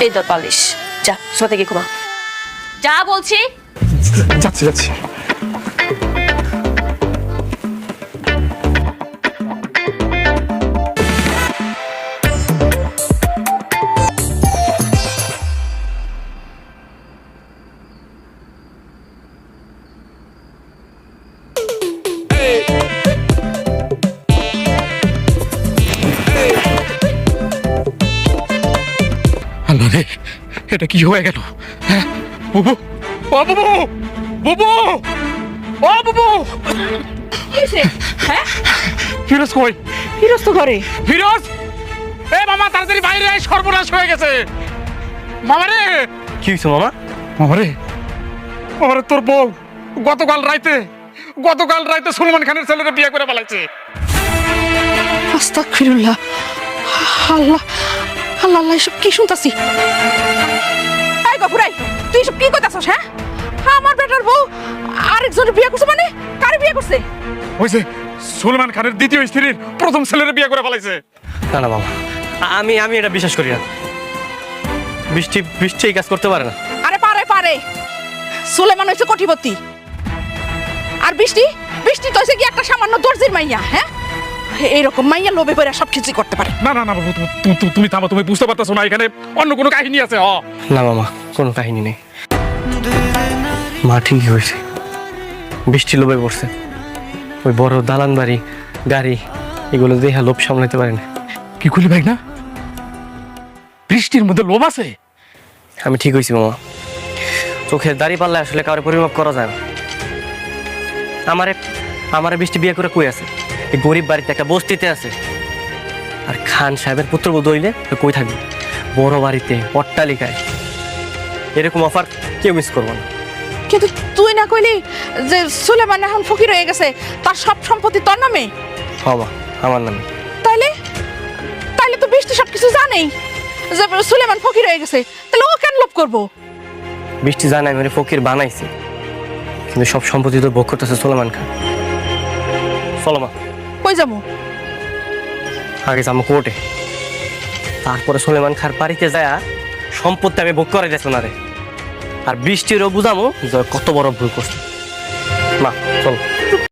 এই তোর পালিশ, যা সোতে গিয়ে ঘুমা, যা বলছি। যাচ্ছি যাচ্ছি। আল্লাহ রে, এটা কি হয়ে গেল? হ্যাঁ বুবু, ও বুবু, বুবু, ও বুবু। হ্যাঁ ফিরোজ কই? ফিরোজ তো ঘরে। ফিরোজ, এ মামা তাড়াতাড়ি বাইরে আয়, সর্বনাশ হয়ে গেছে। মামা রে, কি হয়েছে মামা? মামা রে, মামা রে, তোর বউ গতকাল রাইতে সুলমান খানের ছেলেরে বিয়ে করে পালাইছে। আস্তাগফিরুল্লাহ। আল্লাহ আল্লাহ আল্লাহ, এসব কি শুনতাছি? এই গফুরাই, তুই এসব কি কইতাছস? হ্যাঁ, আমার বেটার বউ আরেকজনের বিয়ে করছে মানে? কারে বিয়ে করছে? হইছে, সুলমান খানের দ্বিতীয় স্ত্রীর প্রথম ছেলেরে বিয়ে করে পালাইছে। না না মামা, আমি এটা বিশ্বাস করি না। বৃষ্টি এই কাজ করতে পারে না। আরে পারে। সুলেমান হইছে কোটিপতি, আর বৃষ্টি তো হইছে কি একটা সামান্য দর্জির মাইয়া। হ্যাঁ, এইরকম মাইয়া লোভে পড়ে সব কিছুই করতে পারে। না না না বাবু, তুমি থামো, তুমি বুঝতে পারতেছো না, এখানে অন্য কোনো কাহিনী আছে। না মামা, কোনো কাহিনী নেই। মা ঠিকই হয়েছে, বৃষ্টি লোভে পড়ছে। ওই বড় দালান বাড়ি, গাড়ি, এগুলো দেখে লোভ সামলাইতে পারে না। কি করলি ভাই? না, বৃষ্টির মধ্যে লোভ আছে? আমি ঠিক হয়েছি মামা। চোখের দাড়ি পাল্লে আসলে কারো পরিমাপ করা যায় না। আমারে বৃষ্টি বিয়ে করে কই আছে? এই গরিব বাড়িতে একটা বস্তিতে আছে। আর খান সাহেবের পুত্রবধূ হইলে কই থাকবে? বড় বাড়িতে, অট্টালিকায়। এরকম অফার কেউ মিস করবো না। কিন্তু তুই না কইলি যে সুলেমান এখন ফকির হয়ে গেছে, তার সব সম্পত্তি তোর নামে? হবা আমার নামে। তাইলে তো বৃষ্টি সবকিছু জানেই যে সুলেমান ফকির হয়ে গেছে, তাহলে ও কেন লোভ করবো? বৃষ্টি জানে আমি ফকির বানাইছি, কিন্তু সব সম্পত্তি তো ভোগ করতেছে সুলেমান খান। চলো মা। কই যাবো? আগে যাবো কোর্টে, তারপরে সুলেমান খার বাড়িতে যায় সম্পত্তি আমি ভোগ করে যাচ্ছি না রে। আর বৃষ্টিরও বুঝামো যে কত বড় ভুল করছে। মা চলো।